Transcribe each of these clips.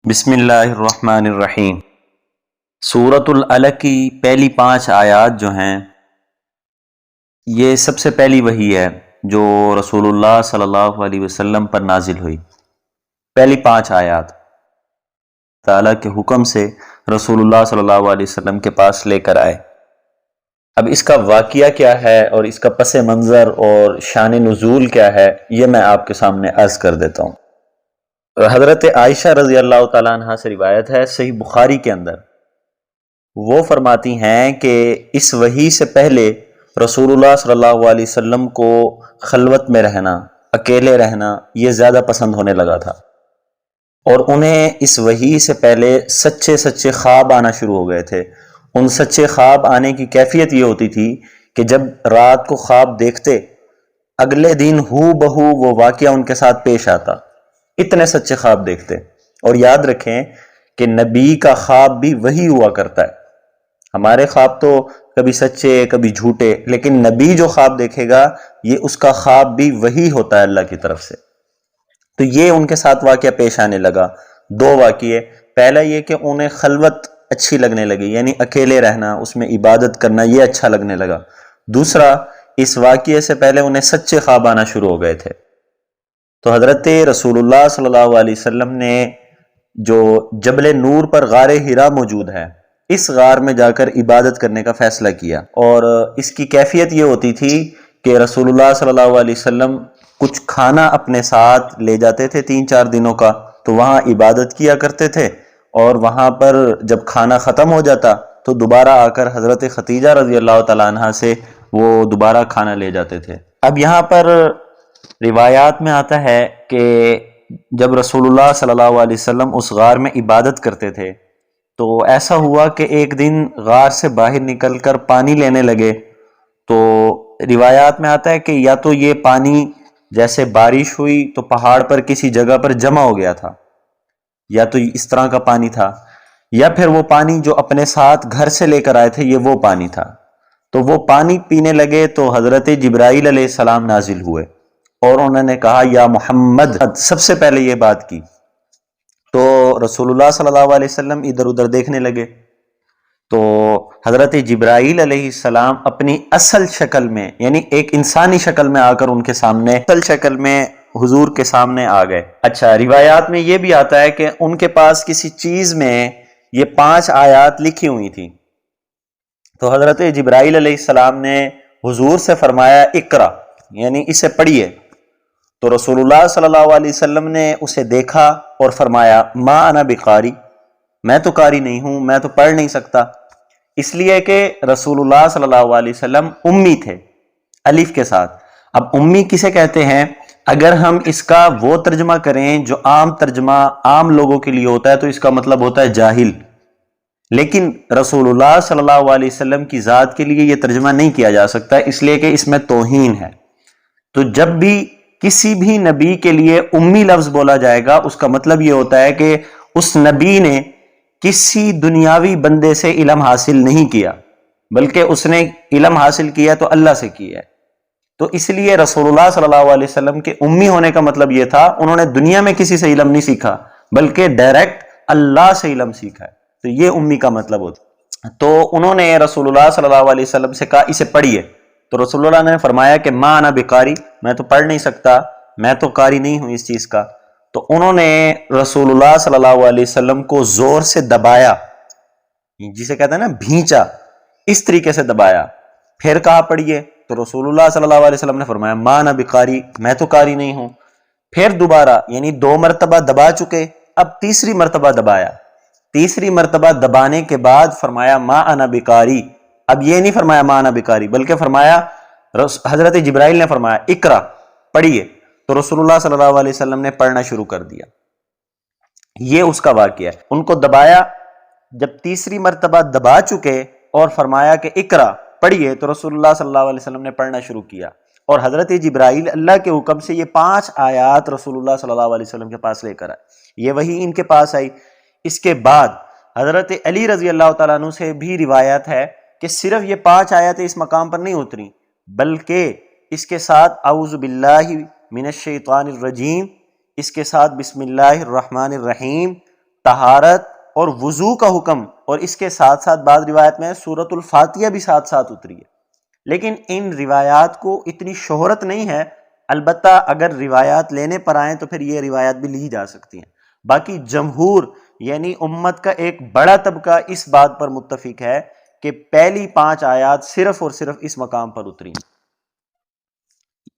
بسم اللہ الرحمن الرحیم۔ سورۃ العلق کی پہلی 5 آیات جو ہیں یہ سب سے پہلی وحی ہے جو رسول اللہ صلی اللہ علیہ وسلم پر نازل ہوئی۔ پہلی 5 آیات تعالیٰ کے حکم سے رسول اللہ صلی اللہ علیہ وسلم کے پاس لے کر آئے۔ اب اس کا واقعہ کیا ہے اور اس کا پس منظر اور شان نزول کیا ہے یہ میں آپ کے سامنے عرض کر دیتا ہوں۔ حضرت عائشہ رضی اللہ تعالیٰ عنہ سے روایت ہے صحیح بخاری کے اندر، وہ فرماتی ہیں کہ اس وحی سے پہلے رسول اللہ صلی اللہ علیہ وسلم کو خلوت میں رہنا، اکیلے رہنا یہ زیادہ پسند ہونے لگا تھا، اور انہیں اس وحی سے پہلے سچے خواب آنا شروع ہو گئے تھے۔ ان سچے خواب آنے کی کیفیت یہ ہوتی تھی کہ جب رات کو خواب دیکھتے اگلے دن ہو بہو وہ واقعہ ان کے ساتھ پیش آتا، اتنے سچے خواب دیکھتے۔ اور یاد رکھیں کہ نبی کا خواب بھی وہی ہوا کرتا ہے، ہمارے خواب تو کبھی سچے کبھی جھوٹے، لیکن نبی جو خواب دیکھے گا یہ اس کا خواب بھی وہی ہوتا ہے اللہ کی طرف سے۔ تو یہ ان کے ساتھ واقعہ پیش آنے لگا، 2 واقعے۔ پہلا یہ کہ انہیں خلوت اچھی لگنے لگی، یعنی اکیلے رہنا، اس میں عبادت کرنا یہ اچھا لگنے لگا۔ دوسرا، اس واقعے سے پہلے انہیں سچے خواب آنا شروع ہو گئے تھے۔ تو حضرت رسول اللہ صلی اللہ علیہ وسلم نے جو جبل نور پر غار حرا موجود ہے، اس غار میں جا کر عبادت کرنے کا فیصلہ کیا، اور اس کی کیفیت یہ ہوتی تھی کہ رسول اللہ صلی اللہ علیہ وسلم کچھ کھانا اپنے ساتھ لے جاتے تھے 3-4 دنوں کا، تو وہاں عبادت کیا کرتے تھے، اور وہاں پر جب کھانا ختم ہو جاتا تو دوبارہ آ کر حضرت ختیجہ رضی اللہ تعالیٰ عنہ سے وہ دوبارہ کھانا لے جاتے تھے۔ اب یہاں پر روایات میں آتا ہے کہ جب رسول اللہ صلی اللہ علیہ وسلم اس غار میں عبادت کرتے تھے تو ایسا ہوا کہ ایک دن غار سے باہر نکل کر پانی لینے لگے، تو روایات میں آتا ہے کہ یا تو یہ پانی جیسے بارش ہوئی تو پہاڑ پر کسی جگہ پر جمع ہو گیا تھا، یا تو اس طرح کا پانی تھا، یا پھر وہ پانی جو اپنے ساتھ گھر سے لے کر آئے تھے یہ وہ پانی تھا۔ تو وہ پانی پینے لگے تو حضرت جبرائیل علیہ السلام نازل ہوئے، اور انہوں نے کہا یا محمد، سب سے پہلے یہ بات کی۔ تو رسول اللہ صلی اللہ علیہ وسلم ادھر ادھر دیکھنے لگے، تو حضرت جبرائیل علیہ السلام اپنی اصل شکل میں، یعنی ایک انسانی شکل میں آ کر ان کے سامنے، اصل شکل میں حضور کے سامنے آ گئے۔ اچھا، روایات میں یہ بھی آتا ہے کہ ان کے پاس کسی چیز میں یہ 5 آیات لکھی ہوئی تھی، تو حضرت جبرائیل علیہ السلام نے حضور سے فرمایا اقرا، یعنی اسے پڑھیے۔ تو رسول اللہ صلی اللہ علیہ وسلم نے اسے دیکھا اور فرمایا ما انا بقاری، میں تو قاری نہیں ہوں، میں تو پڑھ نہیں سکتا، اس لیے کہ رسول اللہ صلی اللہ علیہ وسلم امی تھے، الف کے ساتھ۔ اب امی کسے کہتے ہیں؟ اگر ہم اس کا وہ ترجمہ کریں جو عام ترجمہ عام لوگوں کے لیے ہوتا ہے تو اس کا مطلب ہوتا ہے جاہل، لیکن رسول اللہ صلی اللہ علیہ وسلم کی ذات کے لیے یہ ترجمہ نہیں کیا جا سکتا، اس لیے کہ اس میں توہین ہے۔ تو جب بھی کسی بھی نبی کے لیے امی لفظ بولا جائے گا اس کا مطلب یہ ہوتا ہے کہ اس نبی نے کسی دنیاوی بندے سے علم حاصل نہیں کیا، بلکہ اس نے علم حاصل کیا تو اللہ سے کیا ہے۔ تو اس لیے رسول اللہ صلی اللہ علیہ وسلم کے امی ہونے کا مطلب یہ تھا انہوں نے دنیا میں کسی سے علم نہیں سیکھا بلکہ ڈائریکٹ اللہ سے علم سیکھا ہے، تو یہ امی کا مطلب ہوتا ہے۔ تو انہوں نے رسول اللہ صلی اللہ علیہ وسلم سے کہا اسے پڑھیے، تو رسول اللہ نے فرمایا کہ ما انا بقاری، میں تو پڑھ نہیں سکتا، میں تو قاری نہیں ہوں اس چیز کا۔ تو انہوں نے رسول اللہ صلی اللہ علیہ وسلم کو زور سے دبایا، جسے کہتے ہیں نا بھینچا، اس طریقے سے دبایا، پھر کہا پڑھیے، تو رسول اللہ صلی اللہ علیہ وسلم نے فرمایا ما انا بقاری، میں تو قاری نہیں ہوں۔ پھر دوبارہ یعنی 2 مرتبہ دبا چکے، اب تیسری مرتبہ دبایا، تیسری مرتبہ دبانے کے بعد فرمایا ما انا بقاری۔ اب یہ نہیں فرمایا ما انا بقاری بلکہ فرمایا، حضرت جبرائیل نے فرمایا اقرا، پڑھیے، تو رسول اللہ صلی اللہ علیہ وسلم نے پڑھنا شروع کر دیا۔ یہ اس کا واقعہ ہے، ان کو دبایا، جب تیسری مرتبہ دبا چکے اور فرمایا کہ اقرا، پڑھیے، تو رسول اللہ صلی اللہ علیہ وسلم نے پڑھنا شروع کیا، اور حضرت جبرائیل اللہ کے حکم سے یہ 5 آیات رسول اللہ صلی اللہ علیہ وسلم کے پاس لے کر آئے، یہ وہی ان کے پاس آئی۔ اس کے بعد حضرت علی رضی اللہ تعالیٰ عنہ سے بھی روایت ہے کہ صرف یہ 5 آیتیں اس مقام پر نہیں اتری، بلکہ اس کے ساتھ اعوذ باللہ من الشیطان الرجیم، اس کے ساتھ بسم اللہ الرحمن الرحیم، طہارت اور وضو کا حکم، اور اس کے ساتھ ساتھ بعض روایت میں سورۃ الفاتحہ بھی ساتھ ساتھ اتری ہے، لیکن ان روایات کو اتنی شہرت نہیں ہے، البتہ اگر روایات لینے پر آئیں تو پھر یہ روایات بھی لی جا سکتی ہیں۔ باقی جمہور یعنی امت کا ایک بڑا طبقہ اس بات پر متفق ہے کہ پہلی 5 آیات صرف اور صرف اس مقام پر اتری ہیں۔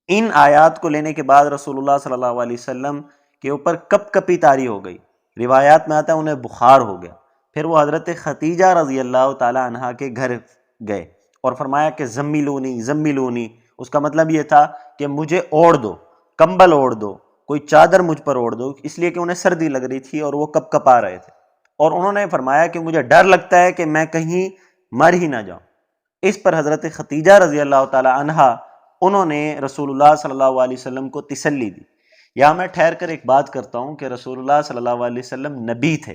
ان آیات کو لینے کے بعد رسول اللہ صلی اللہ علیہ وسلم کے اوپر کپ کپی طاری ہو گئی، روایات میں آتا ہے انہیں بخار ہو گیا، پھر وہ حضرت ختیجہ رضی اللہ تعالی عنہا کے گھر گئے اور فرمایا کہ زملونی زملونی، اس کا مطلب یہ تھا کہ مجھے اوڑھ دو، کمبل اوڑھ دو، کوئی چادر مجھ پر اوڑھ دو، اس لیے کہ انہیں سردی لگ رہی تھی اور وہ کپ کپا رہے تھے، اور انہوں نے فرمایا کہ مجھے ڈر لگتا ہے کہ میں کہیں مر ہی نہ جاؤں۔ اس پر حضرت ختیجہ رضی اللہ تعالی عنہا انہوں نے رسول اللہ صلی اللہ علیہ وسلم کو تسلی دی۔ یہاں میں ٹھہر کر ایک بات کرتا ہوں کہ رسول اللہ صلی اللہ علیہ وسلم نبی تھے،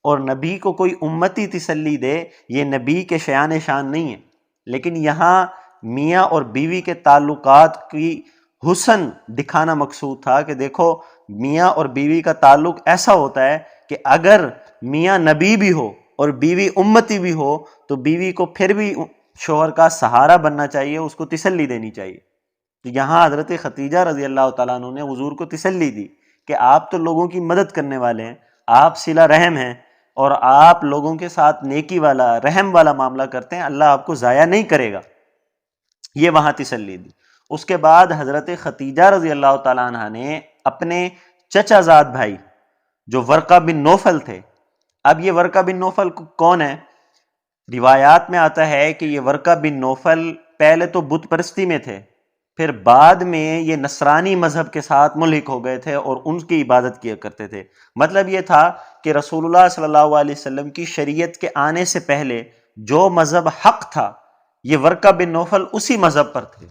اور نبی کو کوئی امتی تسلی دے یہ نبی کے شیان شان نہیں ہے، لیکن یہاں میاں اور بیوی کے تعلقات کی حسن دکھانا مقصود تھا کہ دیکھو میاں اور بیوی کا تعلق ایسا ہوتا ہے کہ اگر میاں نبی بھی ہو اور بیوی امتی بھی ہو تو بیوی کو پھر بھی شوہر کا سہارا بننا چاہیے، اس کو تسلی دینی چاہیے۔ تو یہاں حضرت ختیجہ رضی اللہ تعالیٰ عنہ نے حضور کو تسلی دی کہ آپ تو لوگوں کی مدد کرنے والے ہیں، آپ صلہ رحم ہیں، اور آپ لوگوں کے ساتھ نیکی والا رحم والا معاملہ کرتے ہیں، اللہ آپ کو ضائع نہیں کرے گا، یہ وہاں تسلی دی۔ اس کے بعد حضرت ختیجہ رضی اللہ تعالیٰ عنہ نے اپنے چچا زاد بھائی جو ورقہ بن نوفل تھے، اب یہ ورقہ بن نوفل کون ہے؟ روایات میں آتا ہے کہ یہ ورقہ بن نوفل پہلے تو بت پرستی میں تھے، پھر بعد میں یہ نصرانی مذہب کے ساتھ ملحق ہو گئے تھے اور ان کی عبادت کیا کرتے تھے۔ مطلب یہ تھا کہ رسول اللہ صلی اللہ علیہ وسلم کی شریعت کے آنے سے پہلے جو مذہب حق تھا یہ ورقہ بن نوفل اسی مذہب پر تھے،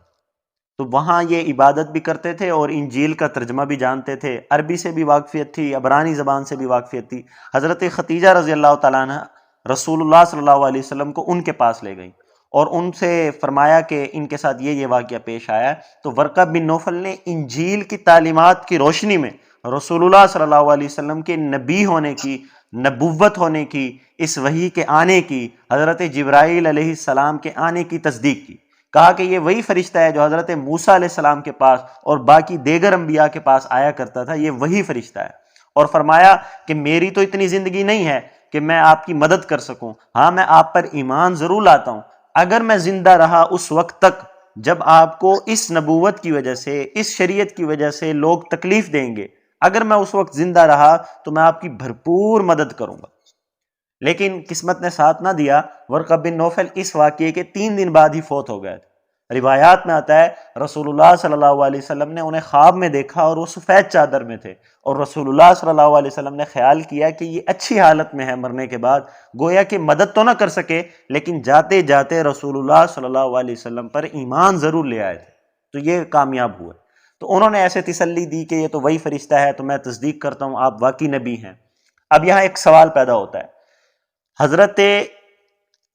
تو وہاں یہ عبادت بھی کرتے تھے اور انجیل کا ترجمہ بھی جانتے تھے، عربی سے بھی واقفیت تھی، عبرانی زبان سے بھی واقفیت تھی۔ حضرت ختیجہ رضی اللہ تعالیٰ عنہ رسول اللہ صلی اللہ علیہ وسلم کو ان کے پاس لے گئیں اور ان سے فرمایا کہ ان کے ساتھ یہ واقعہ پیش آیا ہے، تو ورقہ بن نوفل نے انجیل کی تعلیمات کی روشنی میں رسول اللہ صلی اللہ علیہ وسلم کے نبی ہونے کی، نبوت ہونے کی، اس وحی کے آنے کی، حضرت جبرائیل علیہ السلام کے آنے کی تصدیق کی، کہا کہ یہ وہی فرشتہ ہے جو حضرت موسیٰ علیہ السلام کے پاس اور باقی دیگر انبیاء کے پاس آیا کرتا تھا، یہ وہی فرشتہ ہے، اور فرمایا کہ میری تو اتنی زندگی نہیں ہے کہ میں آپ کی مدد کر سکوں، ہاں میں آپ پر ایمان ضرور لاتا ہوں، اگر میں زندہ رہا اس وقت تک جب آپ کو اس نبوت کی وجہ سے، اس شریعت کی وجہ سے لوگ تکلیف دیں گے، اگر میں اس وقت زندہ رہا تو میں آپ کی بھرپور مدد کروں گا۔ لیکن قسمت نے ساتھ نہ دیا، ورقہ بن نوفل اس واقعے کے 3 دن بعد ہی فوت ہو گئے تھے۔ روایات میں آتا ہے رسول اللہ صلی اللہ علیہ وسلم نے انہیں خواب میں دیکھا اور وہ سفید چادر میں تھے، اور رسول اللہ صلی اللہ علیہ وسلم نے خیال کیا کہ یہ اچھی حالت میں ہے مرنے کے بعد، گویا کہ مدد تو نہ کر سکے لیکن جاتے جاتے رسول اللہ صلی اللہ علیہ وسلم پر ایمان ضرور لے آئے تھے، تو یہ کامیاب ہوئے۔ تو انہوں نے ایسے تسلی دی کہ یہ تو وہی فرشتہ ہے، تو میں تصدیق کرتا ہوں آپ واقعی نبی ہیں۔ اب یہاں ایک سوال پیدا ہوتا ہے، حضرت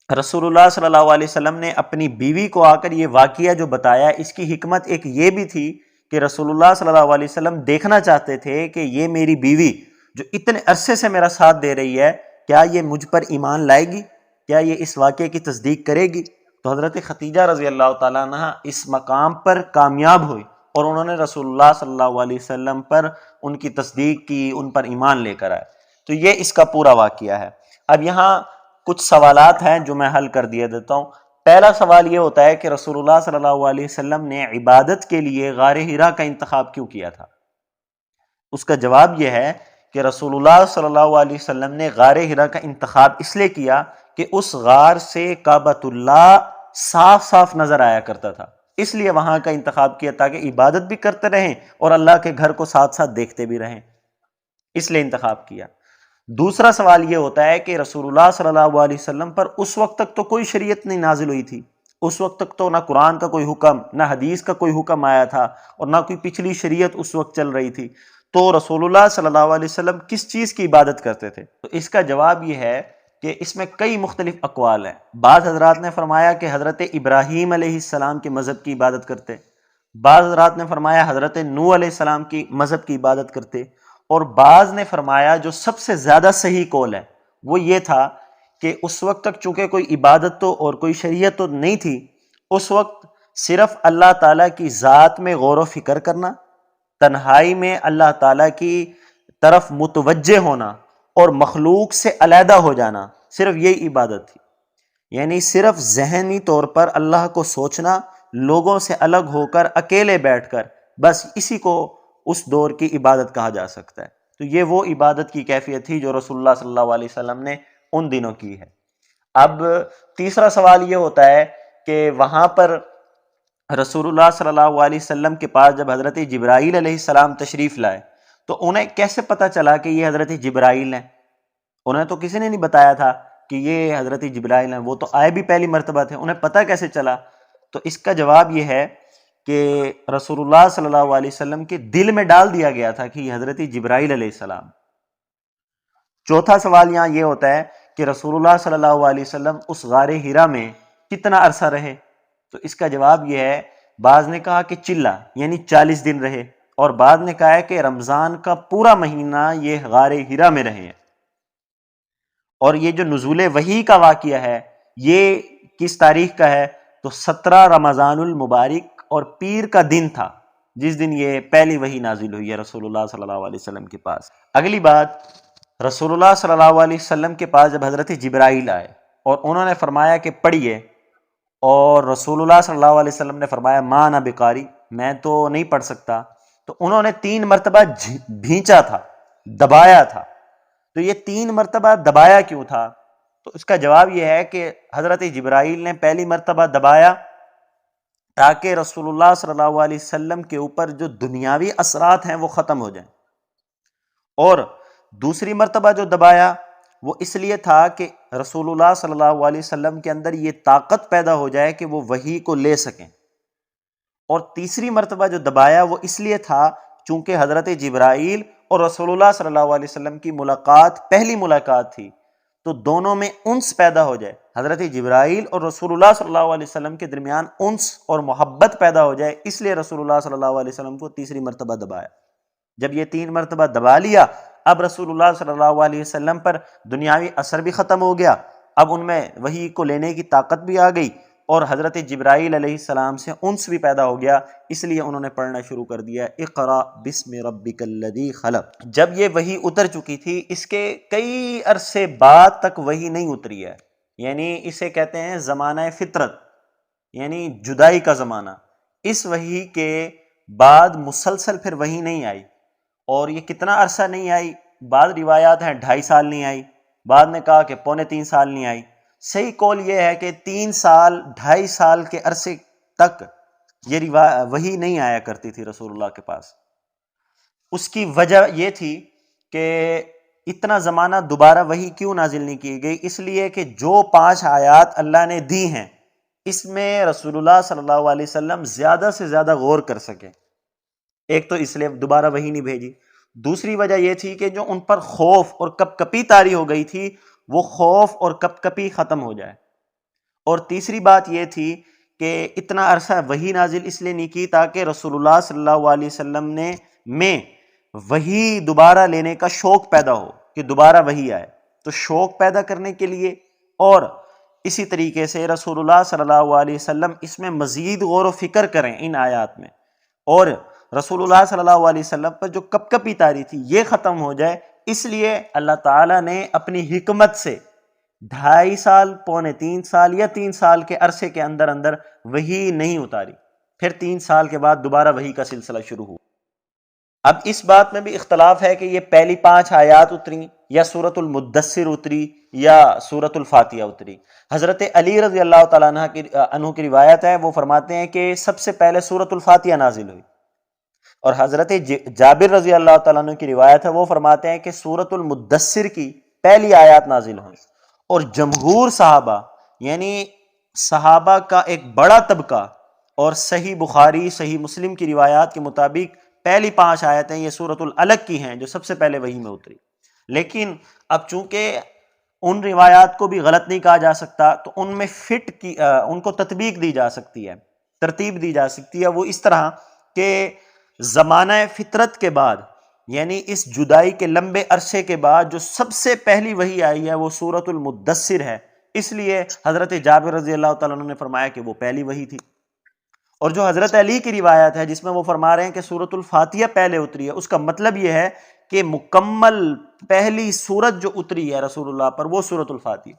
رسول اللہ صلی اللہ علیہ وسلم نے اپنی بیوی کو آ کر یہ واقعہ جو بتایا، اس کی حکمت ایک یہ بھی تھی کہ رسول اللہ صلی اللہ علیہ وسلم دیکھنا چاہتے تھے کہ یہ میری بیوی جو اتنے عرصے سے میرا ساتھ دے رہی ہے، کیا یہ مجھ پر ایمان لائے گی، کیا یہ اس واقعے کی تصدیق کرے گی؟ تو حضرت ختیجہ رضی اللہ تعالیٰ عنہ اس مقام پر کامیاب ہوئی اور انہوں نے رسول اللہ صلی اللہ علیہ وسلم پر ان کی تصدیق کی، ان پر ایمان لے کر آئے۔ تو یہ اس کا پورا واقعہ ہے۔ اب یہاں کچھ سوالات ہیں جو میں حل کر دیا دیتا ہوں۔ پہلا سوال یہ ہوتا ہے کہ رسول اللہ صلی اللہ علیہ وسلم نے عبادت کے لیے غار حرا کا انتخاب کیوں کیا تھا؟ اس کا جواب یہ ہے کہ رسول اللہ صلی اللہ علیہ وسلم نے غار حرا کا انتخاب اس لیے کیا کہ اس غار سے کعبۃ اللہ صاف صاف نظر آیا کرتا تھا، اس لیے وہاں کا انتخاب کیا تاکہ عبادت بھی کرتے رہیں اور اللہ کے گھر کو ساتھ ساتھ دیکھتے بھی رہیں، اس لیے انتخاب کیا۔ دوسرا سوال یہ ہوتا ہے کہ رسول اللہ صلی اللہ علیہ وسلم پر اس وقت تک تو کوئی شریعت نہیں نازل ہوئی تھی، اس وقت تک تو نہ قرآن کا کوئی حکم، نہ حدیث کا کوئی حکم آیا تھا، اور نہ کوئی پچھلی شریعت اس وقت چل رہی تھی، تو رسول اللہ صلی اللہ علیہ وسلم کس چیز کی عبادت کرتے تھے؟ تو اس کا جواب یہ ہے کہ اس میں کئی مختلف اقوال ہیں۔ بعض حضرات نے فرمایا کہ حضرت ابراہیم علیہ السلام کے مذہب کی عبادت کرتے، بعض حضرات نے فرمایا حضرت نوح علیہ السلام کی مذہب کی عبادت کرتے، اور بعض نے فرمایا جو سب سے زیادہ صحیح قول ہے وہ یہ تھا کہ اس وقت تک چونکہ کوئی عبادت تو اور کوئی شریعت تو نہیں تھی، اس وقت صرف اللہ تعالیٰ کی ذات میں غور و فکر کرنا، تنہائی میں اللہ تعالیٰ کی طرف متوجہ ہونا اور مخلوق سے علیحدہ ہو جانا، صرف یہی عبادت تھی. یعنی صرف ذہنی طور پر اللہ کو سوچنا، لوگوں سے الگ ہو کر اکیلے بیٹھ کر، بس اسی کو اس دور کی عبادت کہا جا سکتا ہے. تو یہ وہ عبادت کی کیفیت تھی جو رسول اللہ صلی اللہ علیہ وسلم نے ان دنوں کی ہے. اب تیسرا سوال یہ ہوتا ہے کہ وہاں پر رسول اللہ صلی اللہ علیہ وسلم کے پاس جب حضرت جبرائیل علیہ السلام تشریف لائے تو انہیں کیسے پتہ چلا کہ یہ حضرت جبرائیل ہیں؟ انہیں تو کسی نے نہیں بتایا تھا کہ یہ حضرت جبرائیل ہیں، وہ تو آئے بھی پہلی مرتبہ تھے، انہیں پتہ کیسے چلا؟ تو اس کا جواب یہ ہے کہ رسول اللہ صلی اللہ علیہ وسلم کے دل میں ڈال دیا گیا تھا کہ یہ حضرت جبرائیل علیہ السلام. چوتھا سوال یہاں یہ ہوتا ہے کہ رسول اللہ صلی اللہ علیہ وسلم اس غار حرا میں کتنا عرصہ رہے؟ تو اس کا جواب یہ ہے، بعض نے کہا کہ چلا یعنی 40 دن رہے، اور بعض نے کہا ہے کہ رمضان کا پورا مہینہ یہ غار حرا میں رہے ہیں. اور یہ جو نزول وحی کا واقعہ ہے یہ کس تاریخ کا ہے؟ تو 17 رمضان المبارک اور پیر کا دن تھا جس دن یہ پہلی وحی نازل ہوئی ہے رسول اللہ صلی اللہ علیہ وسلم کے پاس. اگلی بات، رسول اللہ صلی اللہ علیہ وسلم کے پاس جب حضرت جبرائیل آئے اور انہوں نے فرمایا کہ پڑھیے، اور رسول اللہ صلی اللہ علیہ وسلم نے فرمایا ما انا بقاری، میں تو نہیں پڑھ سکتا، تو انہوں نے 3 مرتبہ بھینچا تھا، دبایا تھا. تو یہ 3 مرتبہ دبایا کیوں تھا؟ تو اس کا جواب یہ ہے کہ حضرت جبرائیل نے پہلی مرتبہ دبایا تاکہ رسول اللہ صلی اللہ علیہ وسلم کے اوپر جو دنیاوی اثرات ہیں وہ ختم ہو جائیں، اور دوسری مرتبہ جو دبایا وہ اس لیے تھا کہ رسول اللہ صلی اللہ علیہ وسلم کے اندر یہ طاقت پیدا ہو جائے کہ وہ وحی کو لے سکیں، اور تیسری مرتبہ جو دبایا وہ اس لیے تھا چونکہ حضرت جبرائیل اور رسول اللہ صلی اللہ علیہ وسلم کی ملاقات پہلی ملاقات تھی، تو دونوں میں انس پیدا ہو جائے، حضرت جبرائیل اور رسول اللہ صلی اللہ علیہ وسلم کے درمیان انس اور محبت پیدا ہو جائے، اس لیے رسول اللہ صلی اللہ علیہ وسلم کو تیسری مرتبہ دبایا. جب یہ 3 مرتبہ دبا لیا، اب رسول اللہ صلی اللہ علیہ وسلم پر دنیاوی اثر بھی ختم ہو گیا، اب ان میں وحی کو لینے کی طاقت بھی آ گئی، اور حضرت جبرائیل علیہ السلام سے انس بھی پیدا ہو گیا، اس لیے انہوں نے پڑھنا شروع کر دیا اقرا بسم ربک الذی خلق. جب یہ وحی اتر چکی تھی، اس کے کئی عرصے بعد تک وحی نہیں اتری ہے، یعنی اسے کہتے ہیں زمانہ فطرت، یعنی جدائی کا زمانہ. اس وحی کے بعد مسلسل پھر وحی نہیں آئی، اور یہ کتنا عرصہ نہیں آئی؟ بعض روایات ہیں 2.5 سال نہیں آئی، بعد نے کہا کہ 2.25 سال نہیں آئی. صحیح قول یہ ہے کہ 3 سال 2.5 سال کے عرصے تک یہ وحی نہیں آیا کرتی تھی رسول اللہ کے پاس. اس کی وجہ یہ تھی کہ اتنا زمانہ دوبارہ وحی کیوں نازل نہیں کی گئی؟ اس لیے کہ جو 5 آیات اللہ نے دی ہیں اس میں رسول اللہ صلی اللہ علیہ وسلم زیادہ سے زیادہ غور کر سکیں. ایک تو اس لیے دوبارہ وحی نہیں بھیجی، دوسری وجہ یہ تھی کہ جو ان پر خوف اور کپکپی طاری ہو گئی تھی وہ خوف اور کپکپی ختم ہو جائے، اور تیسری بات یہ تھی کہ اتنا عرصہ وحی نازل اس لیے نہیں کی تاکہ رسول اللہ صلی اللہ علیہ وسلم نے میں وحی دوبارہ لینے کا شوق پیدا ہو کہ دوبارہ وحی آئے. تو شوق پیدا کرنے کے لیے، اور اسی طریقے سے رسول اللہ صلی اللہ علیہ وسلم اس میں مزید غور و فکر کریں ان آیات میں، اور رسول اللہ صلی اللہ علیہ وسلم پر جو کپکپی طاری تھی یہ ختم ہو جائے، اس لیے اللہ تعالیٰ نے اپنی حکمت سے 2.5 سال 2.25 سال یا 3 سال کے عرصے کے اندر اندر وحی نہیں اتاری، پھر 3 سال کے بعد دوبارہ وحی کا سلسلہ شروع ہوا. اب اس بات میں بھی اختلاف ہے کہ یہ پہلی 5 آیات اتری یا سورۃ المدثر اتری یا سورۃ الفاتحہ اتری. حضرت علی رضی اللہ تعالیٰ عنہ کی روایت ہے، وہ فرماتے ہیں کہ سب سے پہلے سورۃ الفاتحہ نازل ہوئی، اور حضرت جابر رضی اللہ تعالیٰ عنہ کی روایت ہے، وہ فرماتے ہیں کہ سورۃ المدثر کی پہلی آیات نازل ہوئی. اور جمہور صحابہ یعنی صحابہ کا ایک بڑا طبقہ اور صحیح بخاری صحیح مسلم کی روایات کے مطابق پہلی 5 آیتیں یہ سورۃ العلق کی ہیں جو سب سے پہلے وحی میں اتری. لیکن اب چونکہ ان روایات کو بھی غلط نہیں کہا جا سکتا تو ان میں ان کو تطبیق دی جا سکتی ہے، ترتیب دی جا سکتی ہے، وہ اس طرح کہ زمانہ فطرت کے بعد یعنی اس جدائی کے لمبے عرصے کے بعد جو سب سے پہلی وحی آئی ہے وہ سورۃ المدثر ہے، اس لیے حضرت جابر رضی اللہ تعالیٰ عنہ نے فرمایا کہ وہ پہلی وحی تھی۔ اور جو حضرت علی کی روایت ہے جس میں وہ فرما رہے ہیں کہ سورۃ الفاتحہ پہلے اتری ہے، اس کا مطلب یہ ہے کہ مکمل پہلی سورت جو اتری ہے رسول اللہ پر وہ سورۃ الفاتحہ،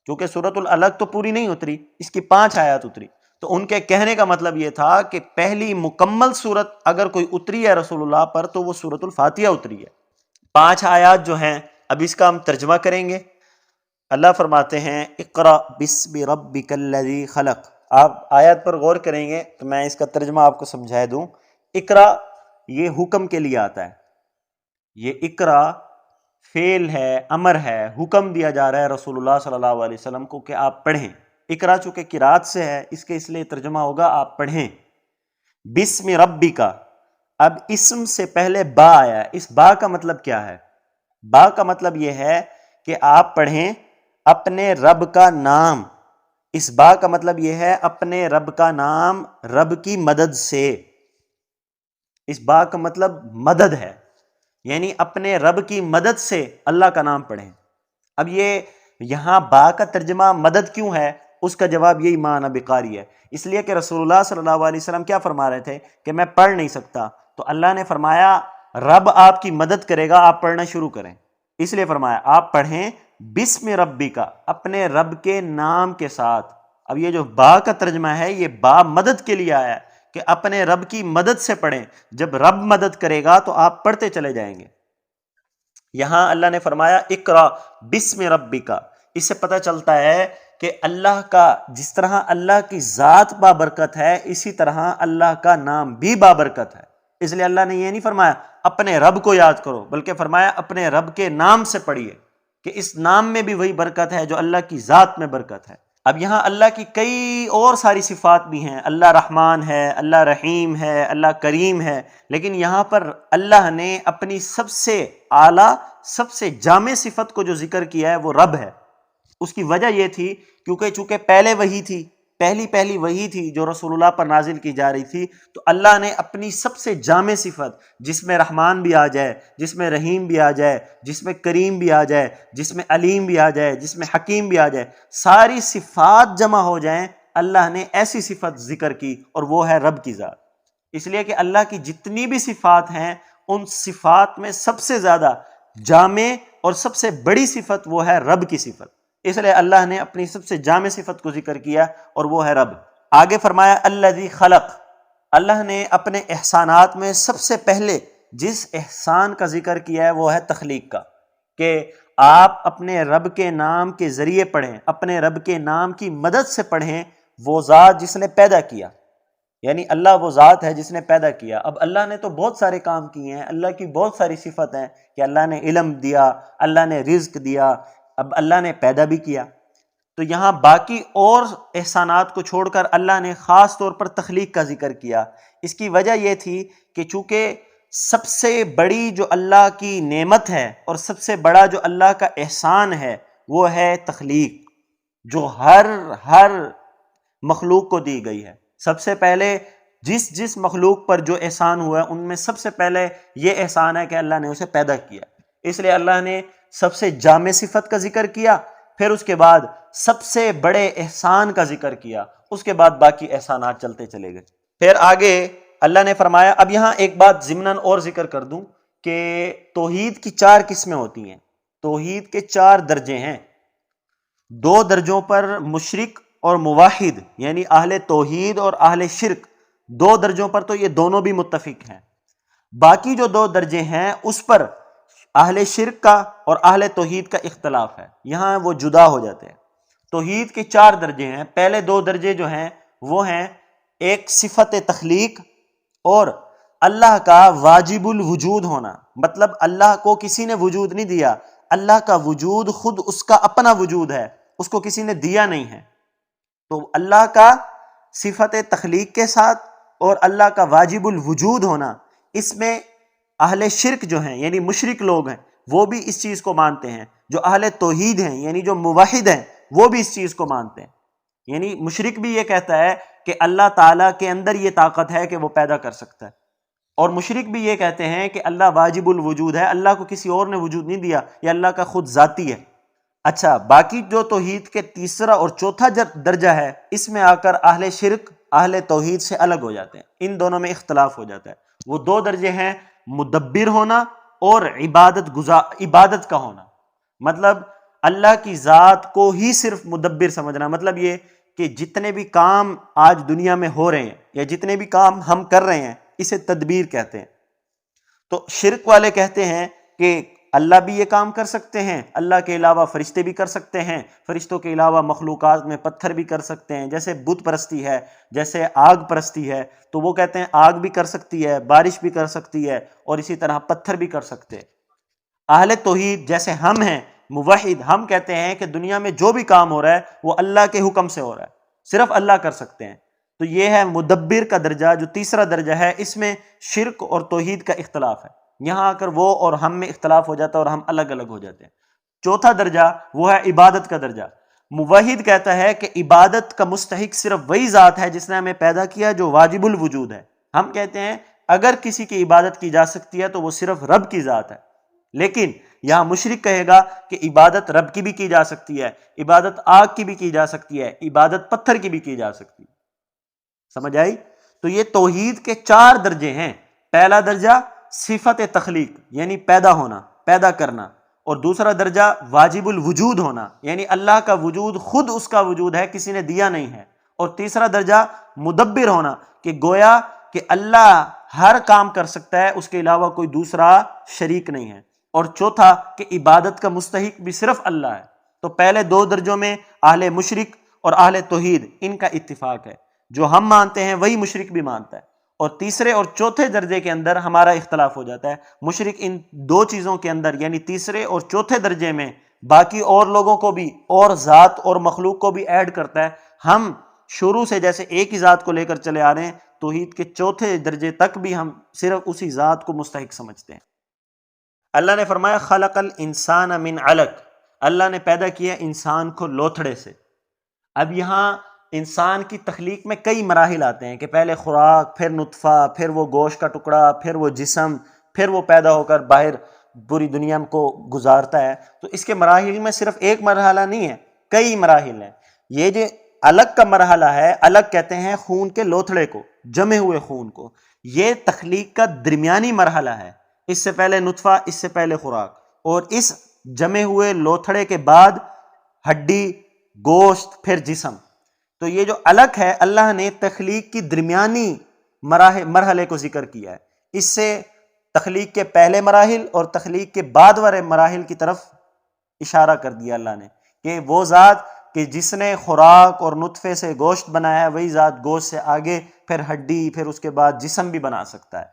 کیونکہ سورۃ الالق تو پوری نہیں اتری، اس کی 5 آیات اتری، تو ان کے کہنے کا مطلب یہ تھا کہ پہلی مکمل سورت اگر کوئی اتری ہے رسول اللہ پر تو وہ سورۃ الفاتحہ اتری ہے۔ 5 آیات جو ہیں اب اس کا ہم ترجمہ کریں گے۔ اللہ فرماتے ہیں اقرأ بسم ربک الذی خلق۔ آپ آیات پر غور کریں گے تو میں اس کا ترجمہ آپ کو سمجھا دوں۔ اقرأ یہ حکم کے لیے آتا ہے، یہ اقرأ فعل ہے، امر ہے، حکم دیا جا رہا ہے رسول اللہ صلی اللہ علیہ وسلم کو کہ آپ پڑھیں۔ اقرأ چونکہ قرات سے ہے اس لیے ترجمہ ہوگا آپ پڑھیں۔ بسم ربک، اب اسم سے پہلے با آیا ہے، اس با کا مطلب کیا ہے؟ با کا مطلب یہ ہے کہ آپ پڑھیں اپنے رب کا نام۔ اس با کا مطلب یہ ہے اپنے رب کا نام، رب کی مدد سے۔ اس با کا مطلب مدد ہے، یعنی اپنے رب کی مدد سے اللہ کا نام پڑھیں۔ اب یہ یہاں با کا ترجمہ مدد کیوں ہے؟ اس کا جواب یہی معنی بقاری ہے، اس لیے کہ رسول اللہ صلی اللہ علیہ وسلم کیا فرما رہے تھے کہ میں پڑھ نہیں سکتا، تو اللہ نے فرمایا رب آپ کی مدد کرے گا، آپ پڑھنا شروع کریں، اس لیے فرمایا آپ پڑھیں بسم ربی کا، اپنے رب کے نام کے ساتھ۔ اب یہ جو با کا ترجمہ ہے یہ با مدد کے لیے آیا ہے کہ اپنے رب کی مدد سے پڑھیں، جب رب مدد کرے گا تو آپ پڑھتے چلے جائیں گے۔ یہاں اللہ نے فرمایا اقرا بسم ربک، اس سے پتہ چلتا ہے کہ اللہ کا جس طرح اللہ کی ذات بابرکت ہے اسی طرح اللہ کا نام بھی بابرکت ہے، اس لیے اللہ نے یہ نہیں فرمایا اپنے رب کو یاد کرو، بلکہ فرمایا اپنے رب کے نام سے پڑھیے، کہ اس نام میں بھی وہی برکت ہے جو اللہ کی ذات میں برکت ہے۔ اب یہاں اللہ کی کئی اور ساری صفات بھی ہیں، اللہ رحمان ہے، اللہ رحیم ہے، اللہ کریم ہے، لیکن یہاں پر اللہ نے اپنی سب سے اعلیٰ سب سے جامع صفت کو جو ذکر کیا ہے وہ رب ہے۔ اس کی وجہ یہ تھی کیونکہ چونکہ پہلے وحی تھی، پہلی وحی تھی جو رسول اللہ پر نازل کی جا رہی تھی، تو اللہ نے اپنی سب سے جامع صفت جس میں رحمان بھی آ جائے، جس میں رحیم بھی آ جائے، جس میں کریم بھی آ جائے، جس میں علیم بھی آ جائے، جس میں حکیم بھی آ جائے، ساری صفات جمع ہو جائیں، اللہ نے ایسی صفت ذکر کی اور وہ ہے رب کی ذات۔ اس لیے کہ اللہ کی جتنی بھی صفات ہیں ان صفات میں سب سے زیادہ جامع اور سب سے بڑی صفت وہ ہے رب کی صفت، اس لیے اللہ نے اپنی سب سے جامع صفت کو ذکر کیا اور وہ ہے رب۔ آگے فرمایا الذی خلق، اللہ نے اپنے احسانات میں سب سے پہلے جس احسان کا ذکر کیا ہے وہ ہے تخلیق کا، کہ آپ اپنے رب کے نام کے ذریعے پڑھیں، اپنے رب کے نام کی مدد سے پڑھیں، وہ ذات جس نے پیدا کیا، یعنی اللہ وہ ذات ہے جس نے پیدا کیا۔ اب اللہ نے تو بہت سارے کام کیے ہیں، اللہ کی بہت ساری صفت ہیں کہ اللہ نے علم دیا، اللہ نے رزق دیا، اب اللہ نے پیدا بھی کیا، تو یہاں باقی اور احسانات کو چھوڑ کر اللہ نے خاص طور پر تخلیق کا ذکر کیا۔ اس کی وجہ یہ تھی کہ چونکہ سب سے بڑی جو اللہ کی نعمت ہے اور سب سے بڑا جو اللہ کا احسان ہے وہ ہے تخلیق، جو ہر مخلوق کو دی گئی ہے۔ سب سے پہلے جس مخلوق پر جو احسان ہوا ہے ان میں سب سے پہلے یہ احسان ہے کہ اللہ نے اسے پیدا کیا، اس لیے اللہ نے سب سے جامع صفت کا ذکر کیا، پھر اس کے بعد سب سے بڑے احسان کا ذکر کیا، اس کے بعد باقی احسانات چلتے چلے گئے۔ پھر آگے اللہ نے فرمایا، اب یہاں ایک بات ضمناً اور ذکر کر دوں کہ توحید کی 4 قسمیں ہوتی ہیں، توحید کے 4 درجے ہیں، 2 درجوں پر مشرک اور موحد یعنی اہل توحید اور اہل شرک، 2 درجوں پر تو یہ دونوں بھی متفق ہیں، باقی جو 2 درجے ہیں اس پر اہل شرک کا اور اہل توحید کا اختلاف ہے، یہاں وہ جدا ہو جاتے ہیں۔ توحید کے 4 درجے ہیں، پہلے 2 درجے جو ہیں وہ ہیں ایک صفت تخلیق اور اللہ کا واجب الوجود ہونا، مطلب اللہ کو کسی نے وجود نہیں دیا، اللہ کا وجود خود اس کا اپنا وجود ہے، اس کو کسی نے دیا نہیں ہے، تو اللہ کا صفت تخلیق کے ساتھ اور اللہ کا واجب الوجود ہونا، اس میں اہل شرک جو ہیں یعنی مشرک لوگ ہیں وہ بھی اس چیز کو مانتے ہیں، جو اہل توحید ہیں یعنی جو موحد ہیں وہ بھی اس چیز کو مانتے ہیں۔ یعنی مشرک بھی یہ کہتا ہے کہ اللہ تعالیٰ کے اندر یہ طاقت ہے کہ وہ پیدا کر سکتا ہے، اور مشرک بھی یہ کہتے ہیں کہ اللہ واجب الوجود ہے، اللہ کو کسی اور نے وجود نہیں دیا، یہ اللہ کا خود ذاتی ہے۔ اچھا، باقی جو توحید کے تیسرا اور چوتھا درجہ ہے، اس میں آ کر اہل شرک اہل توحید سے الگ ہو جاتے ہیں، ان دونوں میں اختلاف ہو جاتا ہے۔ وہ دو درجے ہیں، مدبر ہونا اور عبادت کا ہونا۔ مطلب اللہ کی ذات کو ہی صرف مدبر سمجھنا، مطلب یہ کہ جتنے بھی کام آج دنیا میں ہو رہے ہیں یا جتنے بھی کام ہم کر رہے ہیں، اسے تدبیر کہتے ہیں۔ تو شرک والے کہتے ہیں کہ اللہ بھی یہ کام کر سکتے ہیں، اللہ کے علاوہ فرشتے بھی کر سکتے ہیں، فرشتوں کے علاوہ مخلوقات میں پتھر بھی کر سکتے ہیں، جیسے بت پرستی ہے، جیسے آگ پرستی ہے، تو وہ کہتے ہیں آگ بھی کر سکتی ہے، بارش بھی کر سکتی ہے، اور اسی طرح پتھر بھی کر سکتے ہیں۔ اہل توحید جیسے ہم ہیں موحد، ہم کہتے ہیں کہ دنیا میں جو بھی کام ہو رہا ہے وہ اللہ کے حکم سے ہو رہا ہے، صرف اللہ کر سکتے ہیں۔ تو یہ ہے مدبر کا درجہ، جو تیسرا درجہ ہے، اس میں شرک اور توحید کا اختلاف ہے، یہاں آ کر وہ اور ہم میں اختلاف ہو جاتا ہے اور ہم الگ الگ ہو جاتے ہیں۔ چوتھا درجہ وہ ہے عبادت کا درجہ۔ موحد کہتا ہے کہ عبادت کا مستحق صرف وہی ذات ہے جس نے ہمیں پیدا کیا، جو واجب الوجود ہے۔ ہم کہتے ہیں اگر کسی کی عبادت کی جا سکتی ہے تو وہ صرف رب کی ذات ہے، لیکن یہاں مشرک کہے گا کہ عبادت رب کی بھی کی جا سکتی ہے، عبادت آگ کی بھی کی جا سکتی ہے، عبادت پتھر کی بھی کی جا سکتی ہے۔ سمجھ آئی؟ تو یہ توحید کے 4 درجے ہیں۔ پہلا درجہ صفت تخلیق یعنی پیدا ہونا، پیدا کرنا، اور دوسرا درجہ واجب الوجود ہونا یعنی اللہ کا وجود خود اس کا وجود ہے، کسی نے دیا نہیں ہے، اور تیسرا درجہ مدبر ہونا کہ گویا کہ اللہ ہر کام کر سکتا ہے، اس کے علاوہ کوئی دوسرا شریک نہیں ہے، اور چوتھا کہ عبادت کا مستحق بھی صرف اللہ ہے۔ تو پہلے 2 درجوں میں اہل مشرک اور اہل توحید ان کا اتفاق ہے، جو ہم مانتے ہیں وہی مشرک بھی مانتا ہے، اور تیسرے اور چوتھے درجے کے اندر ہمارا اختلاف ہو جاتا ہے۔ مشرک ان 2 چیزوں کے اندر یعنی تیسرے اور چوتھے درجے میں باقی اور لوگوں کو بھی اور ذات اور مخلوق کو بھی ایڈ کرتا ہے۔ ہم شروع سے جیسے ایک ہی ذات کو لے کر چلے آ رہے ہیں، توحید کے چوتھے درجے تک بھی ہم صرف اسی ذات کو مستحق سمجھتے ہیں۔ اللہ نے فرمایا خلق الانسان من علق، اللہ نے پیدا کیا انسان کو لوتھڑے سے۔ اب یہاں انسان کی تخلیق میں کئی مراحل آتے ہیں کہ پہلے خوراک، پھر نطفہ، پھر وہ گوشت کا ٹکڑا، پھر وہ جسم، پھر وہ پیدا ہو کر باہر پوری دنیا کو گزارتا ہے۔ تو اس کے مراحل میں صرف ایک مرحلہ نہیں ہے، کئی مراحل ہیں۔ یہ جو الگ کا مرحلہ ہے، الگ کہتے ہیں خون کے لوتھڑے کو، جمے ہوئے خون کو، یہ تخلیق کا درمیانی مرحلہ ہے۔ اس سے پہلے نطفہ، اس سے پہلے خوراک، اور اس جمے ہوئے لوتھڑے کے بعد ہڈی، گوشت، پھر جسم۔ تو یہ جو الگ ہے، اللہ نے تخلیق کی درمیانی مرحلے کو ذکر کیا ہے۔ اس سے تخلیق کے پہلے مراحل اور تخلیق کے بعد والے مراحل کی طرف اشارہ کر دیا اللہ نے، کہ وہ ذات کہ جس نے خوراک اور نطفے سے گوشت بنایا ہے، وہی ذات گوشت سے آگے پھر ہڈی، پھر اس کے بعد جسم بھی بنا سکتا ہے۔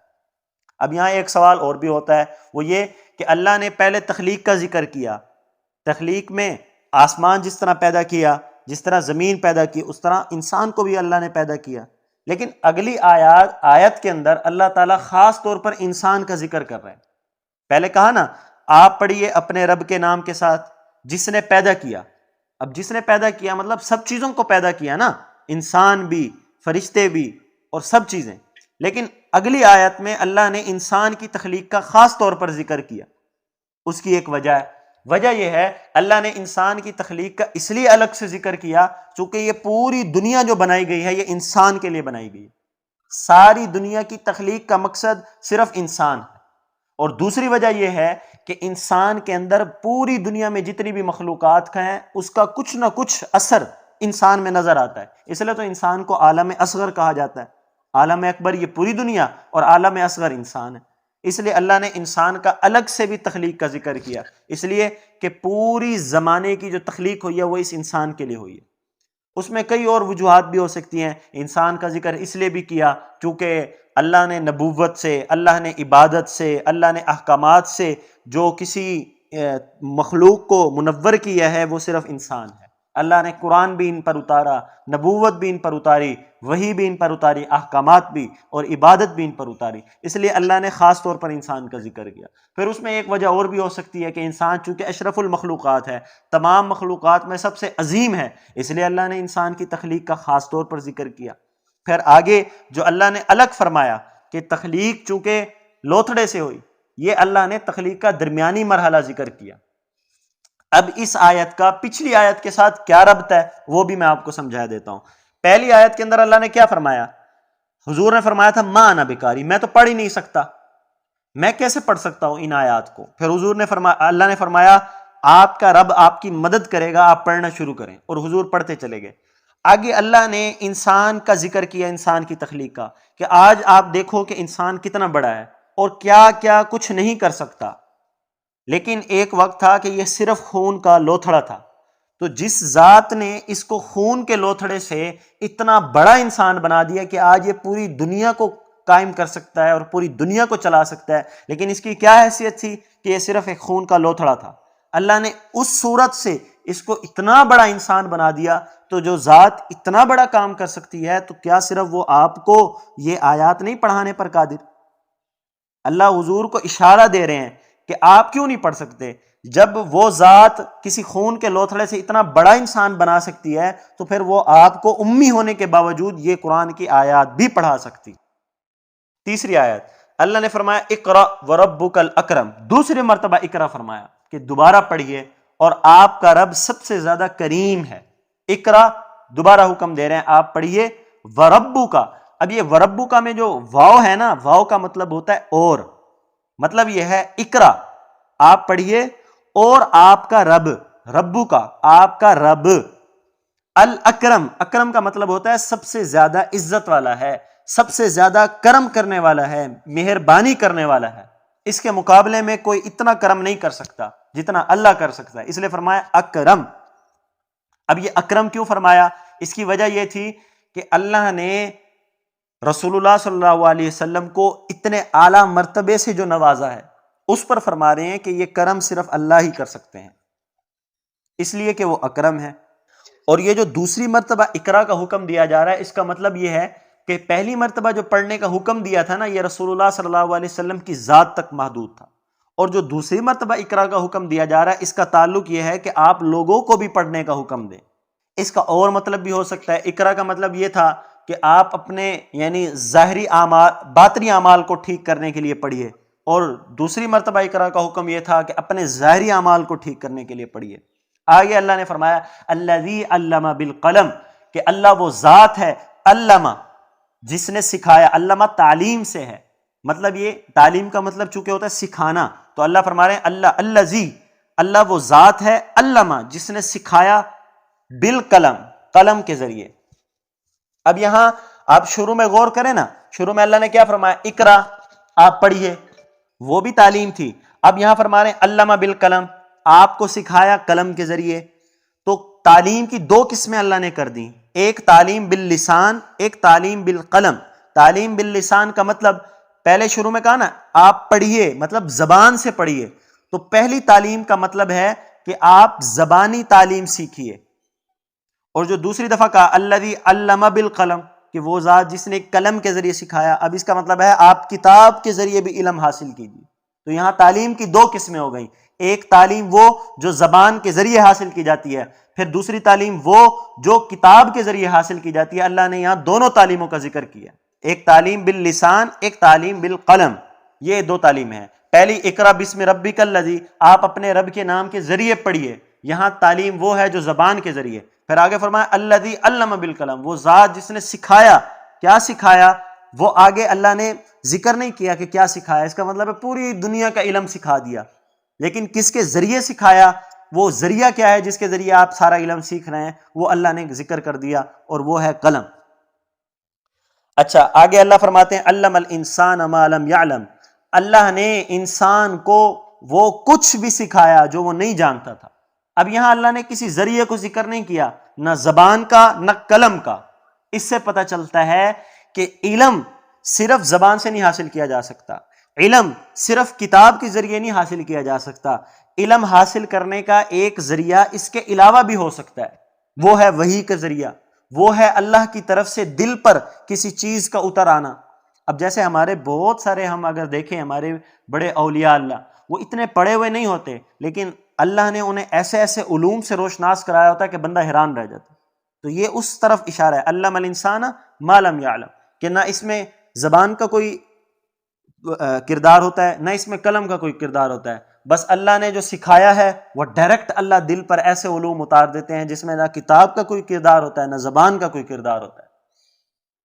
اب یہاں ایک سوال اور بھی ہوتا ہے، وہ یہ کہ اللہ نے پہلے تخلیق کا ذکر کیا، تخلیق میں آسمان جس طرح پیدا کیا، جس طرح زمین پیدا کی، اس طرح انسان کو بھی اللہ نے پیدا کیا، لیکن اگلی آیت کے اندر اللہ تعالیٰ خاص طور پر انسان کا ذکر کر رہے ہیں۔ پہلے کہا نا، آپ پڑھیے اپنے رب کے نام کے ساتھ، جس نے پیدا کیا۔ اب جس نے پیدا کیا مطلب سب چیزوں کو پیدا کیا نا، انسان بھی، فرشتے بھی، اور سب چیزیں۔ لیکن اگلی آیت میں اللہ نے انسان کی تخلیق کا خاص طور پر ذکر کیا۔ اس کی ایک وجہ ہے، وجہ یہ ہے اللہ نے انسان کی تخلیق کا اس لیے الگ سے ذکر کیا چونکہ یہ پوری دنیا جو بنائی گئی ہے یہ انسان کے لیے بنائی گئی ہے۔ ساری دنیا کی تخلیق کا مقصد صرف انسان ہے، اور دوسری وجہ یہ ہے کہ انسان کے اندر پوری دنیا میں جتنی بھی مخلوقات ہیں اس کا کچھ نہ کچھ اثر انسان میں نظر آتا ہے، اس لیے تو انسان کو عالم اصغر کہا جاتا ہے۔ عالم اکبر یہ پوری دنیا اور عالم اصغر انسان ہے، اس لیے اللہ نے انسان کا الگ سے بھی تخلیق کا ذکر کیا، اس لیے کہ پوری زمانے کی جو تخلیق ہوئی ہے وہ اس انسان کے لیے ہوئی ہے۔ اس میں کئی اور وجوہات بھی ہو سکتی ہیں، انسان کا ذکر اس لیے بھی کیا چونکہ اللہ نے نبوت سے، اللہ نے عبادت سے، اللہ نے احکامات سے جو کسی مخلوق کو منور کیا ہے وہ صرف انسان ہے۔ اللہ نے قرآن بھی ان پر اتارا، نبوت بھی ان پر اتاری، وحی بھی ان پر اتاری، احکامات بھی اور عبادت بھی ان پر اتاری، اس لیے اللہ نے خاص طور پر انسان کا ذکر کیا۔ پھر اس میں ایک وجہ اور بھی ہو سکتی ہے کہ انسان چونکہ اشرف المخلوقات ہے، تمام مخلوقات میں سب سے عظیم ہے، اس لیے اللہ نے انسان کی تخلیق کا خاص طور پر ذکر کیا۔ پھر آگے جو اللہ نے الگ فرمایا کہ تخلیق چونکہ لوتھڑے سے ہوئی، یہ اللہ نے تخلیق کا درمیانی مرحلہ ذکر کیا۔ اب اس آیت کا پچھلی آیت کے ساتھ کیا ربط ہے وہ بھی میں آپ کو سمجھا دیتا ہوں۔ پہلی آیت کے اندر اللہ نے کیا فرمایا؟ حضور نے فرمایا تھا ما انا بقاری، میں تو پڑھ ہی نہیں سکتا، میں کیسے پڑھ سکتا ہوں ان آیات کو؟ پھر حضور نے فرمایا، اللہ نے فرمایا آپ کا رب آپ کی مدد کرے گا، آپ پڑھنا شروع کریں، اور حضور پڑھتے چلے گئے۔ آگے اللہ نے انسان کا ذکر کیا، انسان کی تخلیق کا، کہ آج آپ دیکھو کہ انسان کتنا بڑا ہے اور کیا کیا کچھ نہیں کر سکتا، لیکن ایک وقت تھا کہ یہ صرف خون کا لوتھڑا تھا۔ تو جس ذات نے اس کو خون کے لوتھڑے سے اتنا بڑا انسان بنا دیا کہ آج یہ پوری دنیا کو قائم کر سکتا ہے اور پوری دنیا کو چلا سکتا ہے، لیکن اس کی کیا حیثیت تھی کہ یہ صرف ایک خون کا لوتھڑا تھا۔ اللہ نے اس صورت سے اس کو اتنا بڑا انسان بنا دیا، تو جو ذات اتنا بڑا کام کر سکتی ہے تو کیا صرف وہ آپ کو یہ آیات نہیں پڑھانے پر قادر؟ اللہ حضور کو اشارہ دے رہے ہیں کہ آپ کیوں نہیں پڑھ سکتے؟ جب وہ ذات کسی خون کے لوتھڑے سے اتنا بڑا انسان بنا سکتی ہے تو پھر وہ آپ کو امی ہونے کے باوجود یہ قرآن کی آیات بھی پڑھا سکتی۔ تیسری آیت اللہ نے فرمایا اقرأ وربک الاکرم، دوسری مرتبہ اقرأ فرمایا کہ دوبارہ پڑھیے، اور آپ کا رب سب سے زیادہ کریم ہے۔ اقرأ دوبارہ حکم دے رہے ہیں آپ پڑھیے، وربک۔ اب یہ وربک میں جو واو ہے نا، واو کا مطلب ہوتا ہے اور، مطلب یہ ہے اقرأ آپ پڑھیے، اور آپ کا رب، ربو کا آپ کا رب، الاکرم، اکرم کا مطلب ہوتا ہے سب سے زیادہ عزت والا ہے، سب سے زیادہ کرم کرنے والا ہے، مہربانی کرنے والا ہے۔ اس کے مقابلے میں کوئی اتنا کرم نہیں کر سکتا جتنا اللہ کر سکتا ہے، اس لیے فرمایا اکرم۔ اب یہ اکرم کیوں فرمایا؟ اس کی وجہ یہ تھی کہ اللہ نے رسول اللہ صلی اللہ علیہ وسلم کو اتنے اعلیٰ مرتبے سے جو نوازا ہے، اس پر فرما رہے ہیں کہ یہ کرم صرف اللہ ہی کر سکتے ہیں، اس لیے کہ وہ اکرم ہے۔ اور یہ جو دوسری مرتبہ اقرا کا حکم دیا جا رہا ہے، اس کا مطلب یہ ہے کہ پہلی مرتبہ جو پڑھنے کا حکم دیا تھا نا، یہ رسول اللہ صلی اللہ علیہ وسلم کی ذات تک محدود تھا، اور جو دوسری مرتبہ اقرا کا حکم دیا جا رہا ہے، اس کا تعلق یہ ہے کہ آپ لوگوں کو بھی پڑھنے کا حکم دیں۔ اس کا اور مطلب بھی ہو سکتا ہے، اقرا کا مطلب یہ تھا کہ آپ اپنے یعنی ظاہری اعمال، باطنی اعمال کو ٹھیک کرنے کے لیے پڑھیے، اور دوسری مرتبہ اقرا کا حکم یہ تھا کہ اپنے ظاہری اعمال کو ٹھیک کرنے کے لیے پڑھیے۔ آگے اللہ نے فرمایا الذی علم بالقلم، کہ اللہ وہ ذات ہے علمہ، جس نے سکھایا۔ علمہ تعلیم سے ہے، مطلب یہ تعلیم کا مطلب چونکہ ہوتا ہے سکھانا، تو اللہ فرما رہے ہیں اللہ الذی، اللہ وہ ذات ہے علمہ، جس نے سکھایا بالقلم، قلم کے ذریعے۔ اب یہاں آپ شروع میں غور کریں نا، شروع میں اللہ نے کیا فرمایا؟ اقرا آپ پڑھیے، وہ بھی تعلیم تھی۔ اب یہاں فرما رہے ہیں علمہ بالقلم، آپ کو سکھایا قلم کے ذریعے۔ تو تعلیم کی دو قسمیں اللہ نے کر دی، ایک تعلیم باللسان، ایک تعلیم بالقلم۔ تعلیم باللسان کا مطلب پہلے شروع میں کہا نا آپ پڑھیے، مطلب زبان سے پڑھیے، تو پہلی تعلیم کا مطلب ہے کہ آپ زبانی تعلیم سیکھیے، اور جو دوسری دفعہ کہا الذی علم بالقلم، کہ وہ ذات جس نے قلم کے ذریعے سکھایا، اب اس کا مطلب ہے آپ کتاب کے ذریعے بھی علم حاصل کیجیے۔ تو یہاں تعلیم کی دو قسمیں ہو گئیں، ایک تعلیم وہ جو زبان کے ذریعے حاصل کی جاتی ہے، پھر دوسری تعلیم وہ جو کتاب کے ذریعے حاصل کی جاتی ہے۔ اللہ نے یہاں دونوں تعلیموں کا ذکر کیا، ایک تعلیم باللسان، ایک تعلیم بالقلم، یہ دو تعلیمیں ہیں۔ پہلی اقرا بسم ربک الذی، آپ اپنے رب کے نام کے ذریعے پڑھیے، یہاں تعلیم وہ ہے جو زبان کے ذریعے۔ پھر آگے فرمایا الذی علم بالقلم، وہ ذات جس نے سکھایا۔ کیا سکھایا؟ وہ آگے اللہ نے ذکر نہیں کیا کہ کیا سکھایا، اس کا مطلب ہے پوری دنیا کا علم سکھا دیا، لیکن کس کے ذریعے سکھایا، وہ ذریعہ کیا ہے جس کے ذریعے آپ سارا علم سیکھ رہے ہیں، وہ اللہ نے ذکر کر دیا، اور وہ ہے قلم۔ اچھا آگے اللہ فرماتے ہیں علم الانسان ما لم یعلم، اللہ نے انسان کو وہ کچھ بھی سکھایا جو وہ نہیں جانتا تھا۔ اب یہاں اللہ نے کسی ذریعے کو ذکر نہیں کیا، نہ زبان کا نہ قلم کا۔ اس سے پتہ چلتا ہے کہ علم صرف زبان سے نہیں حاصل کیا جا سکتا، علم صرف کتاب کے ذریعے نہیں حاصل کیا جا سکتا، علم حاصل کرنے کا ایک ذریعہ اس کے علاوہ بھی ہو سکتا ہے، وہ ہے وحی کا ذریعہ، وہ ہے اللہ کی طرف سے دل پر کسی چیز کا اتر آنا۔ اب جیسے ہمارے بہت سارے، ہم اگر دیکھیں ہمارے بڑے اولیاء اللہ، وہ اتنے پڑھے ہوئے نہیں ہوتے، لیکن اللہ نے انہیں ایسے ایسے علوم سے روشناس کرایا ہوتا ہے کہ بندہ حیران رہ جاتا ہے۔ تو یہ اس طرف اشارہ ہے، علم الانسان ما لم یعلم، کہ نہ اس میں زبان کا کوئی کردار ہوتا ہے، نہ اس میں قلم کا کوئی کردار ہوتا ہے، بس اللہ نے جو سکھایا ہے وہ ڈائریکٹ اللہ دل پر ایسے علوم اتار دیتے ہیں جس میں نہ کتاب کا کوئی کردار ہوتا ہے نہ زبان کا کوئی کردار ہوتا ہے۔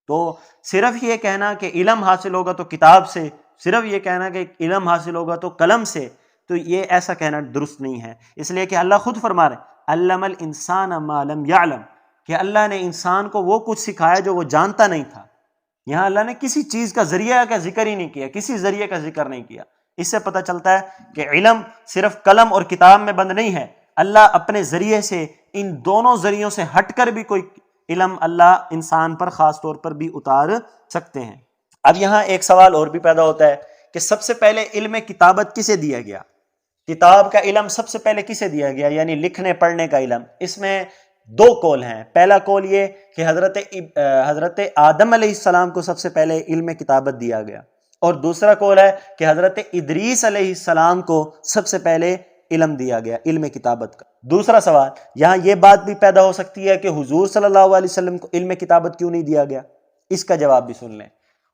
تو صرف یہ کہنا کہ علم حاصل ہوگا تو کتاب سے، صرف یہ کہنا کہ علم حاصل ہوگا تو قلم سے، تو یہ ایسا کہنا درست نہیں ہے، اس لیے کہ اللہ خود فرما رہے علم الانسان ما لم یعلم، کہ اللہ نے انسان کو وہ کچھ سکھایا جو وہ جانتا نہیں تھا۔ یہاں اللہ نے کسی چیز کا ذریعہ کا ذکر ہی نہیں کیا، کسی ذریعے کا ذکر نہیں کیا۔ اس سے پتہ چلتا ہے کہ علم صرف قلم اور کتاب میں بند نہیں ہے، اللہ اپنے ذریعے سے ان دونوں ذریعوں سے ہٹ کر بھی کوئی علم اللہ انسان پر خاص طور پر بھی اتار سکتے ہیں۔ اب یہاں ایک سوال اور بھی پیدا ہوتا ہے کہ سب سے پہلے علم کتابت کسے دیا گیا؟ کتاب کا علم سب سے پہلے کسے دیا گیا، یعنی لکھنے پڑھنے کا علم؟ اس میں دو قول ہیں۔ پہلا قول یہ کہ حضرت آدم علیہ السلام کو سب سے پہلے علم کتابت دیا گیا، اور دوسرا قول ہے کہ حضرت ادریس علیہ السلام کو سب سے پہلے علم دیا گیا، علم کتابت کا۔ دوسرا سوال یہاں یہ بات بھی پیدا ہو سکتی ہے کہ حضور صلی اللہ علیہ وسلم کو علم کتابت کیوں نہیں دیا گیا؟ اس کا جواب بھی سن لیں۔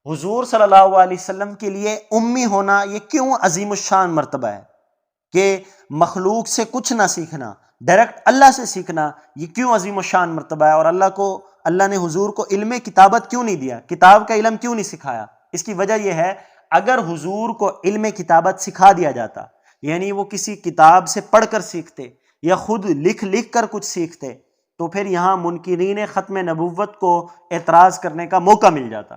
حضور صلی اللہ علیہ وسلم کے لیے امی ہونا یہ کیوں عظیم الشان مرتبہ ہے کہ مخلوق سے کچھ نہ سیکھنا، ڈائریکٹ اللہ سے سیکھنا، یہ کیوں عظیم الشان مرتبہ ہے؟ اور اللہ نے حضور کو علم کتابت کیوں نہیں دیا، کتاب کا علم کیوں نہیں سکھایا؟ اس کی وجہ یہ ہے اگر حضور کو علم کتابت سکھا دیا جاتا، یعنی وہ کسی کتاب سے پڑھ کر سیکھتے یا خود لکھ کر کچھ سیکھتے، تو پھر یہاں منکرین ختم نبوت کو اعتراض کرنے کا موقع مل جاتا۔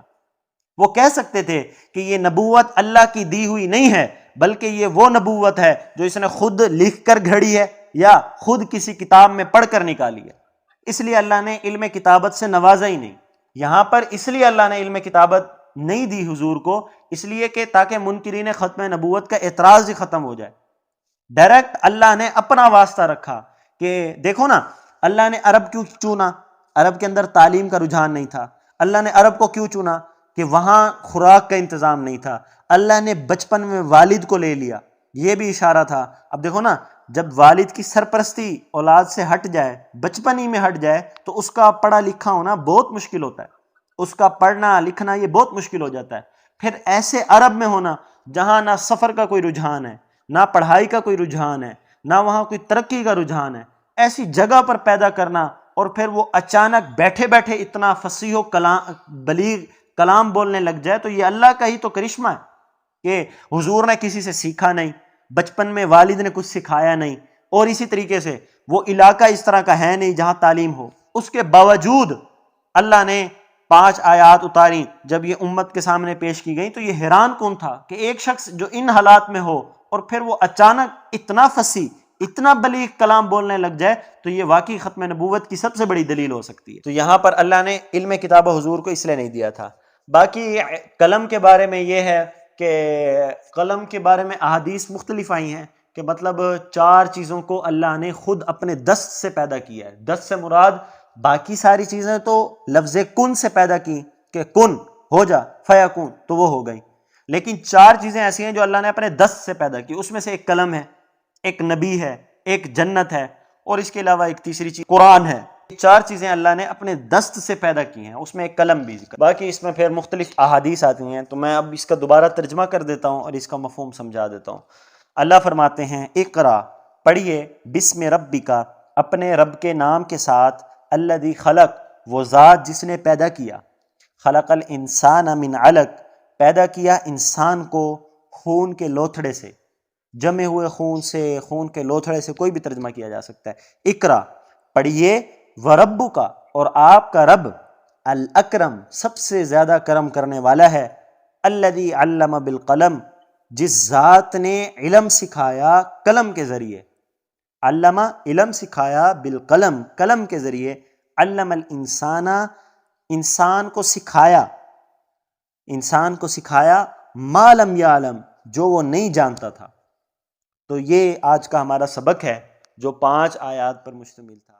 وہ کہہ سکتے تھے کہ یہ نبوت اللہ کی دی ہوئی نہیں ہے، بلکہ یہ وہ نبوت ہے جو اس نے خود لکھ کر گھڑی ہے یا خود کسی کتاب میں پڑھ کر نکالی ہے، اس لیے اللہ نے علم کتابت سے نوازا ہی نہیں۔ یہاں پر اس لیے اللہ نے علم کتابت نہیں دی حضور کو، اس لیے کہ تاکہ منکرین ختم نبوت کا اعتراض ہی ختم ہو جائے۔ ڈائریکٹ اللہ نے اپنا واسطہ رکھا کہ دیکھو نا، اللہ نے عرب کیوں چنا؟ عرب کے اندر تعلیم کا رجحان نہیں تھا۔ اللہ نے عرب کو کیوں چنا؟ کہ وہاں خوراک کا انتظام نہیں تھا۔ اللہ نے بچپن میں والد کو لے لیا، یہ بھی اشارہ تھا۔ اب دیکھو نا، جب والد کی سرپرستی اولاد سے ہٹ جائے، بچپن ہی میں ہٹ جائے، تو اس کا پڑھا لکھا ہونا بہت مشکل ہوتا ہے، اس کا پڑھنا لکھنا یہ بہت مشکل ہو جاتا ہے۔ پھر ایسے عرب میں ہونا جہاں نہ سفر کا کوئی رجحان ہے، نہ پڑھائی کا کوئی رجحان ہے، نہ وہاں کوئی ترقی کا رجحان ہے، ایسی جگہ پر پیدا کرنا، اور پھر وہ اچانک بیٹھے بیٹھے اتنا فصیح و بلیغ کلام بولنے لگ جائے، تو یہ اللہ کا ہی تو کرشمہ ہے کہ حضور نے کسی سے سیکھا نہیں، بچپن میں والد نے کچھ سکھایا نہیں، اور اسی طریقے سے وہ علاقہ اس طرح کا ہے نہیں جہاں تعلیم ہو۔ اس کے باوجود اللہ نے 5 آیات اتاری، جب یہ امت کے سامنے پیش کی گئی تو یہ حیران کن تھا کہ ایک شخص جو ان حالات میں ہو اور پھر وہ اچانک اتنا فصیح اتنا بلیغ کلام بولنے لگ جائے، تو یہ واقعی ختم نبوت کی سب سے بڑی دلیل ہو سکتی ہے۔ تو یہاں پر اللہ نے علم کتاب حضور کو اس لیے نہیں دیا تھا۔ باقی قلم کے بارے میں یہ ہے کہ قلم کے بارے میں احادیث مختلف آئی ہیں کہ مطلب 4 چیزوں کو اللہ نے خود اپنے دست سے پیدا کیا ہے۔ دست سے مراد باقی ساری چیزیں تو لفظ کن سے پیدا کی کہ کن ہو جا فیکون، تو وہ ہو گئی، لیکن 4 چیزیں ایسی ہیں جو اللہ نے اپنے دست سے پیدا کی۔ اس میں سے ایک قلم ہے، ایک نبی ہے، ایک جنت ہے، اور اس کے علاوہ ایک تیسری چیز قرآن ہے۔ 4 چیزیں اللہ نے اپنے دست سے پیدا کی ہیں، اس میں ایک قلم بھی ذکر۔ باقی اس میں پھر مختلف احادیث آتی ہیں، تو میں اب اس کا دوبارہ ترجمہ کر دیتا ہوں اور اس کا مفہوم سمجھا دیتا ہوں۔ اللہ فرماتے ہیں اقرا، پڑھیے، بسم ربک، اپنے رب کے نام کے ساتھ، الذی خلق، وہ ذات جس نے پیدا کیا، خلق الانسان من علق، پیدا کیا انسان کو خون کے لوتھڑے سے، جمے ہوئے خون سے، خون کے لوتھڑے سے کوئی بھی ترجمہ کیا جا سکتا ہے۔ اقرا، پڑھیے، وربک، اور آپ کا رب، الاکرم، سب سے زیادہ کرم کرنے والا ہے، الذی علم بالقلم، جس ذات نے علم سکھایا قلم کے ذریعے، علم علم سکھایا، بالقلم قلم کے ذریعے، علم الانسان انسان کو سکھایا ما لم یعلم، جو وہ نہیں جانتا تھا۔ تو یہ آج کا ہمارا سبق ہے جو 5 آیات پر مشتمل تھا۔